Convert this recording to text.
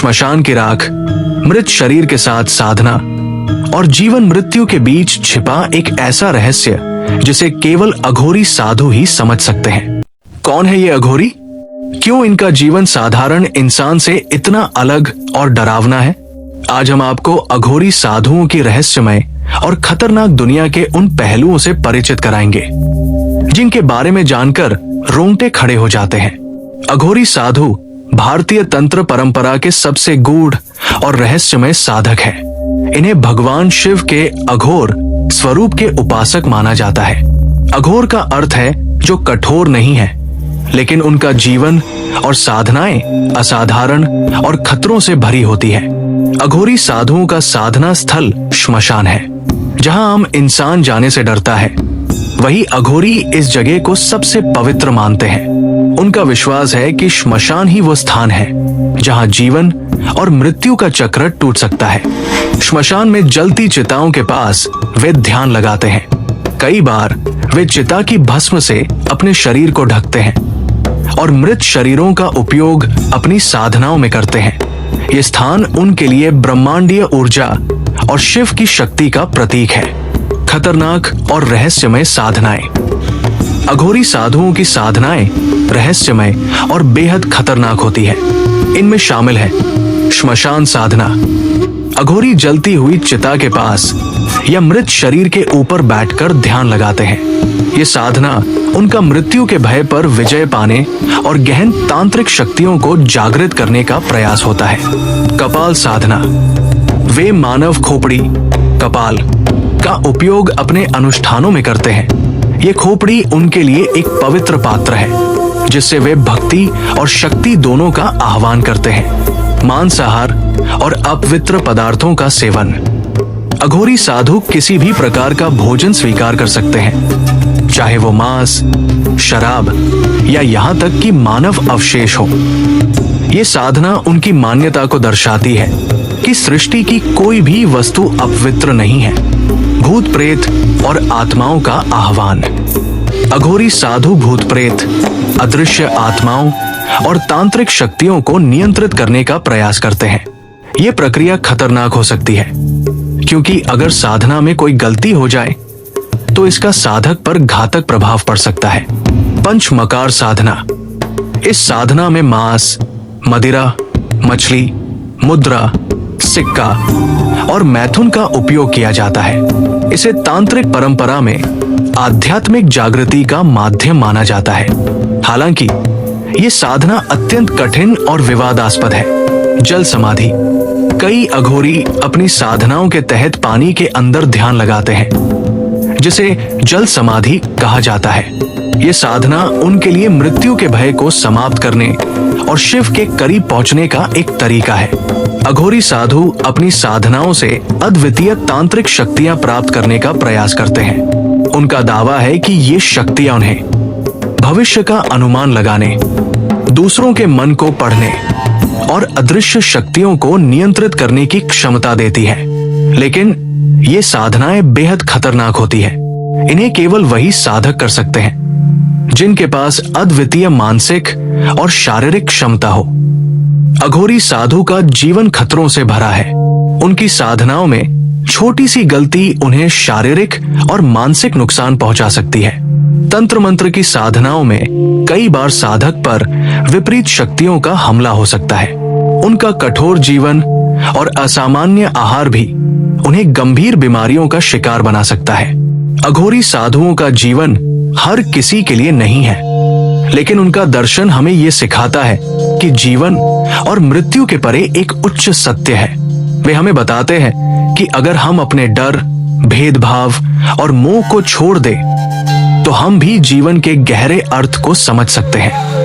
श्मशान की राख, मृत शरीर के साथ साधना और जीवन मृत्यु के बीच छिपा एक ऐसा रहस्य जिसे केवल अघोरी साधु ही समझ सकते हैं। कौन है ये अघोरी? क्यों इनका जीवन साधारण इंसान से इतना अलग और डरावना है? आज हम आपको अघोरी साधुओं की रहस्यमय और खतरनाक दुनिया के उन पहलुओं से परिचित कराएंगे जिनके बारे में जानकर रोंगटे खड़े हो जाते हैं। अघोरी साधु भारतीय तंत्र परंपरा के सबसे गूढ़ और रहस्यमय साधक हैं। इन्हें भगवान शिव के अघोर स्वरूप के उपासक माना जाता है। अघोर का अर्थ है जो कठोर नहीं है, लेकिन उनका जीवन और साधनाएं असाधारण और खतरों से भरी होती है। अघोरी साधुओं का साधना स्थल श्मशान है, जहां आम इंसान जाने से डरता है। वही अघोरी इस जगह को सबसे पवित्र मानते हैं। उनका विश्वास है कि श्मशान ही वो स्थान है जहां जीवन और मृत्यु का चक्र टूट सकता है। श्मशान में जलती चिताओं के पास वे ध्यान लगाते हैं। कई बार वे चिता की भस्म से अपने शरीर को ढकते हैं और मृत शरीरों का उपयोग अपनी साधनाओं में करते हैं। ये स्थान उनके लिए ब्रह्मांडीय ऊर्जा और शिव की शक्ति का प्रतीक है। खतरनाक और रहस्यमय साधनाएं। अघोरी साधुओं की साधनाएं रहस्यमय और बेहद खतरनाक होती है। इनमें शामिल है श्मशान साधना। अघोरी जलती हुई चिता के पास या मृत शरीर के ऊपर बैठकर ध्यान लगाते हैं। ये साधना उनका मृत्यु के भय पर विजय पाने और गहन तांत्रिक शक्तियों को जागृत करने का प्रयास होता है। कपाल साधना। वे मानव खोपड़ी कपाल का उपयोग अपने अनुष्ठानों में करते हैं। ये खोपड़ी उनके लिए एक पवित्र पात्र है जिससे वे भक्ति और शक्ति दोनों का आह्वान करते हैं। मांसाहार और अपवित्र पदार्थों का सेवन। अघोरी साधु किसी भी प्रकार का भोजन स्वीकार कर सकते हैं, चाहे वो मांस, शराब या यहाँ तक कि मानव अवशेष हो। ये साधना उनकी मान्यता को दर्शाती है कि सृष्टि की कोई भी वस्तु अपवित्र नहीं है। भूत प्रेत और आत्माओं का आह्वान। अघोरी साधु भूत प्रेत, अदृश्य आत्माओं और तांत्रिक शक्तियों को नियंत्रित करने का प्रयास करते हैं। ये प्रक्रिया खतरनाक हो सकती है क्योंकि अगर साधना में कोई गलती हो जाए तो इसका साधक पर घातक प्रभाव पड़ सकता है। पंचमकार साधना। इस साधना में मांस, मदिरा, मछली, मुद्रा, सिक्का और मैथुन का उपयोग किया जाता है। इसे तांत्रिक परंपरा में आध्यात्मिक जागृति का माध्यम माना जाता है। हालांकि ये साधना अत्यंत कठिन और विवादास्पद है। जल समाधि। कई अघोरी अपनी साधनाओं के तहत पानी के अंदर ध्यान लगाते हैं, जिसे जल समाधि कहा जाता है। ये साधना उनके लिए मृत्यु के भय को समाप्त करने और शिव के करीब पहुंचने का एक तरीका है। अघोरी साधु अपनी साधनाओं से अद्वितीय तांत्रिक शक्तियां प्राप्त करने का प्रयास करते हैं। उनका दावा है कि ये शक्तियां उन्हें भविष्य का अनुमान लगाने, दूसरों के मन को पढ़ने और अदृश्य शक्तियों को नियंत्रित करने की क्षमता देती है। लेकिन ये साधनाएं बेहद खतरनाक होती है। इन्हें केवल वही साधक कर सकते हैं जिनके पास अद्वितीय मानसिक और शारीरिक क्षमता हो। अघोरी साधु का जीवन खतरों से भरा है। उनकी साधनाओं में छोटी सी गलती उन्हें शारीरिक और मानसिक नुकसान पहुंचा सकती है। तंत्र मंत्र की साधनाओं में कई बार साधक पर विपरीत शक्तियों का हमला हो सकता है। उनका कठोर जीवन और असामान्य आहार भी उन्हें गंभीर बीमारियों का शिकार बना सकता है। अघोरी साधुओं का जीवन हर किसी के लिए नहीं है, लेकिन उनका दर्शन हमें ये सिखाता है कि जीवन और मृत्यु के परे एक उच्च सत्य है। वे हमें बताते हैं कि अगर हम अपने डर, भेदभाव और मोह को छोड़ दें, तो हम भी जीवन के गहरे अर्थ को समझ सकते हैं।